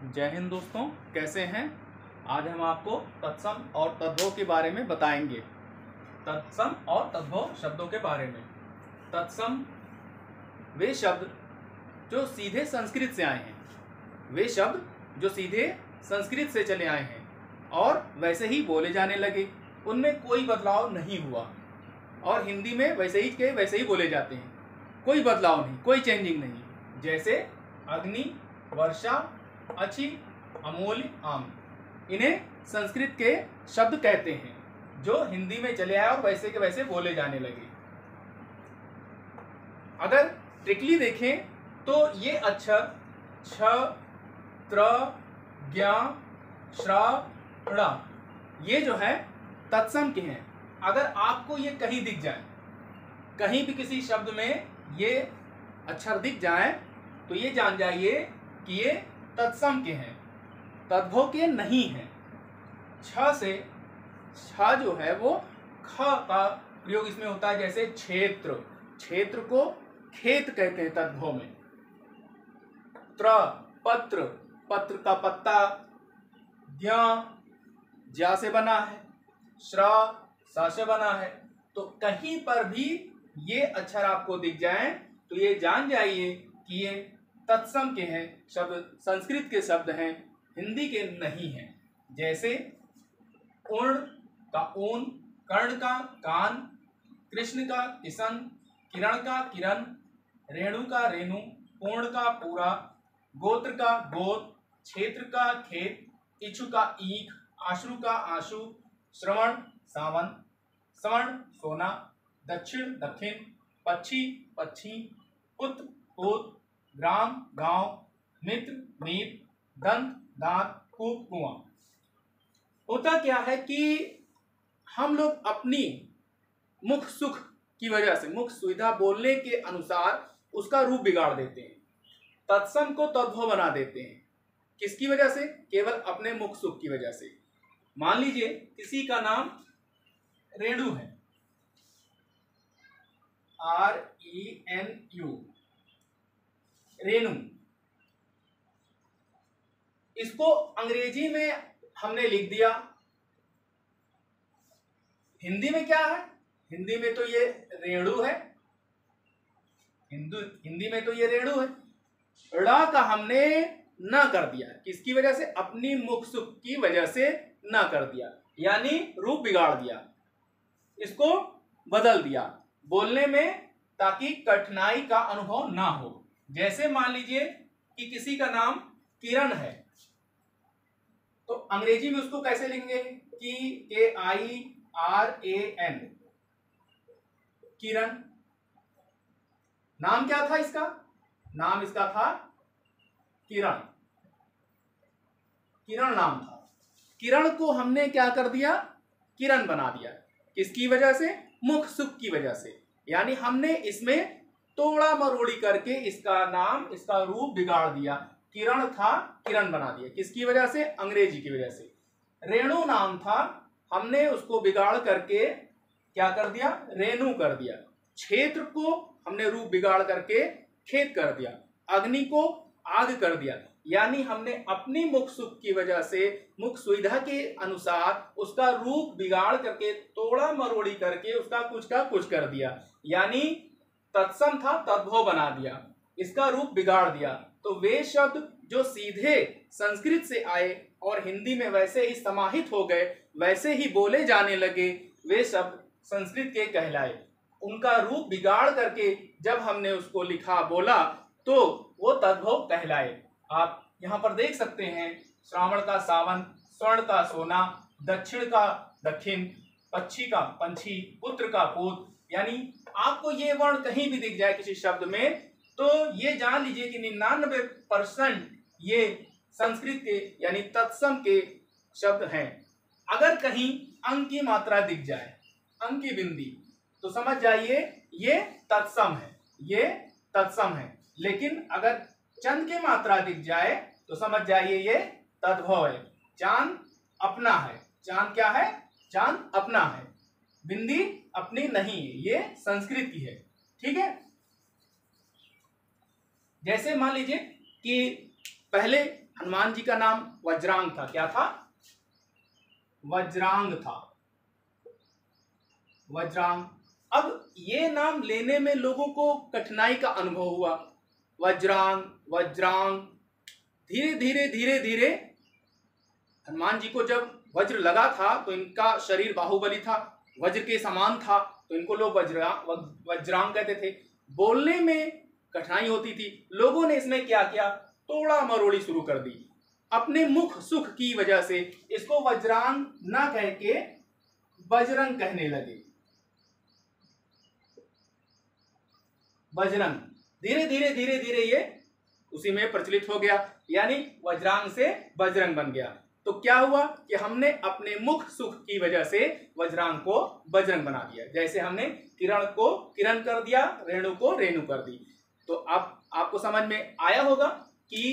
जय हिंद दोस्तों, कैसे हैं। आज हम आपको तत्सम और तद्भव के बारे में बताएंगे। तत्सम और तद्भव शब्दों के बारे में। तत्सम वे शब्द जो सीधे संस्कृत से आए हैं, वे शब्द जो सीधे संस्कृत से चले आए हैं और वैसे ही बोले जाने लगे, उनमें कोई बदलाव नहीं हुआ और हिंदी में वैसे ही के वैसे ही बोले जाते हैं। कोई बदलाव नहीं, कोई चेंजिंग नहीं। जैसे अग्नि, वर्षा, अच्छी, अमूल्य, आम, इन्हें संस्कृत के शब्द कहते हैं जो हिंदी में चले आए और वैसे के वैसे बोले जाने लगे। अगर ट्रिकली देखें तो ये अक्षर छ, त्र, ज्ञ, श्र, ण ये जो है तत्सम के हैं। अगर आपको ये कहीं दिख जाए, कहीं भी किसी शब्द में ये अक्षर दिख जाए तो ये जान जाइए कि ये तत्सम के हैं, तद्भव के नहीं हैं। छ से छ जो है वो ख का प्रयोग इसमें होता है, जैसे क्षेत्र, क्षेत्र को खेत कहते हैं तद्भव में। त्र पत्र, पत्र का पत्ता, ज्ञ ज्या से बना है, श्र सा से बना है। तो कहीं पर भी ये अक्षर आपको दिख जाए तो ये जान जाइए कि ये तत्सम के हैं, शब्द संस्कृत के शब्द हैं, हिंदी के नहीं हैं। जैसे उर्ण का ऊन, कर्ण का कान, कृष्ण का किशन, किरण का किरण, रेणु का रेणु, पूर्ण का पूरा, गोत्र का गोत्र, क्षेत्र का खेत, इच्छु का ईख, आश्रु का आशु, श्रवण सावन, स्वर्ण सोना, दक्षिण दक्षिण, पक्षी पक्षी, पुत्र पुत्र, ग्राम गांव, मित्र मीत, दंत दांत, कूप कुआं। होता क्या है कि हम लोग अपनी मुख सुख की वजह से, मुख सुविधा बोलने के अनुसार उसका रूप बिगाड़ देते हैं, तत्सम को तद्भव बना देते हैं। किसकी वजह से? केवल अपने मुख सुख की वजह से। मान लीजिए किसी का नाम रेणु है, RENU, रेणु। इसको अंग्रेजी में हमने लिख दिया, हिंदी में क्या है? हिंदी में तो ये रेणु है, हिंदी में तो ये रेणु है। ड़ का हमने न कर दिया, किसकी वजह से? अपनी मुख सुख की वजह से न कर दिया, यानी रूप बिगाड़ दिया, इसको बदल दिया बोलने में, ताकि कठिनाई का अनुभव ना हो। जैसे मान लीजिए कि किसी का नाम किरण है, तो अंग्रेजी में उसको कैसे लिखेंगे? KIRAN, किरण। नाम क्या था इसका? नाम इसका था किरण, किरण नाम था। किरण को हमने क्या कर दिया? किरण बना दिया। किसकी वजह से? मुख सुख की वजह से। यानी हमने इसमें तोड़ा मरोड़ी करके इसका नाम, इसका रूप बिगाड़ दिया। किरण था, किरण बना दिया। किसकी वजह से? अंग्रेजी की वजह से। रेणु नाम था, हमने उसको बिगाड़ करके क्या कर दिया? रेणु कर दिया। क्षेत्र को हमने रूप बिगाड़ करके खेत कर दिया। अग्नि को आग कर दिया। यानी हमने अपनी मुख सुख की वजह से, मुख सुविधा के अनुसार उसका रूप बिगाड़ करके, तोड़ा मरोड़ी करके उसका कुछ का कुछ कर दिया। यानी तत्सम था, तद्भव बना दिया, इसका रूप बिगाड़ दिया। तो वे शब्द जो सीधे संस्कृत से आए और हिंदी में वैसे ही समाहित हो गए, वैसे ही बोले जाने लगे, वे शब्द संस्कृत के कहलाए। उनका रूप बिगाड़ करके जब हमने उसको लिखा, बोला, तो वो तद्भव कहलाए। आप यहाँ पर देख सकते हैं, श्रावण का सावन, स्वर्ण का सोना, दक्षिण का दक्षिण, पक्षी का पंछी, पुत्र का पुत्र। यानी आपको ये वर्ण कहीं भी दिख जाए किसी शब्द में, तो ये जान लीजिए कि 99% ये संस्कृत के यानी तत्सम के शब्द हैं। अगर कहीं अंक की मात्रा दिख जाए, अंक की बिंदी, तो समझ जाइए ये तत्सम है, ये तत्सम है। लेकिन अगर चंद की मात्रा दिख जाए तो समझ जाइए ये तद्भव है। चांद अपना है, चांद क्या है? चांद अपना है, बिंदी अपनी नहीं है, ये संस्कृत की है। ठीक है। जैसे मान लीजिए कि पहले हनुमान जी का नाम वज्रांग था। क्या था? वज्रांग था। वज्रांग। अब ये नाम लेने में लोगों को कठिनाई का अनुभव हुआ। वज्रांग, वज्रांग। धीरे धीरे धीरे धीरे हनुमान जी को जब वज्र लगा था तो इनका शरीर बाहुबली था, वज्र के समान था, तो इनको लोग वज्रांग कहते थे। बोलने में कठिनाई होती थी। लोगों ने इसमें क्या किया, तोड़ा मरोड़ी शुरू कर दी। अपने मुख सुख की वजह से इसको वज्रांग ना कह के बजरंग कहने लगे। बजरंग। धीरे धीरे धीरे धीरे ये उसी में प्रचलित हो गया, यानी वज्रांग से बजरंग बन गया। तो क्या हुआ कि हमने अपने मुख सुख की वजह से वज्रांग को बजरंग बना दिया। जैसे हमने किरण को किरण कर दिया, रेणु को रेणु कर दी। तो अब आपको समझ में आया होगा कि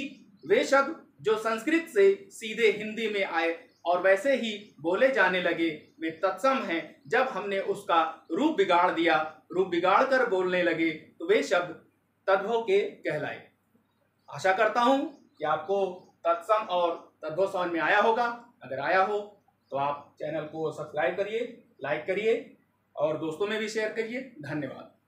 वे शब्द जो संस्कृत से सीधे हिंदी में आए और वैसे ही बोले जाने लगे, वे तत्सम हैं। जब हमने उसका रूप बिगाड़ दिया, रूप बिगाड़ कर बोलने लगे, तो वे शब्द तद्भव के कहलाए। आशा करता हूं कि आपको तत्सम और तद्भव समझ में आया होगा। अगर आया हो तो आप चैनल को सब्सक्राइब करिए, लाइक करिए और दोस्तों में भी शेयर करिए। धन्यवाद।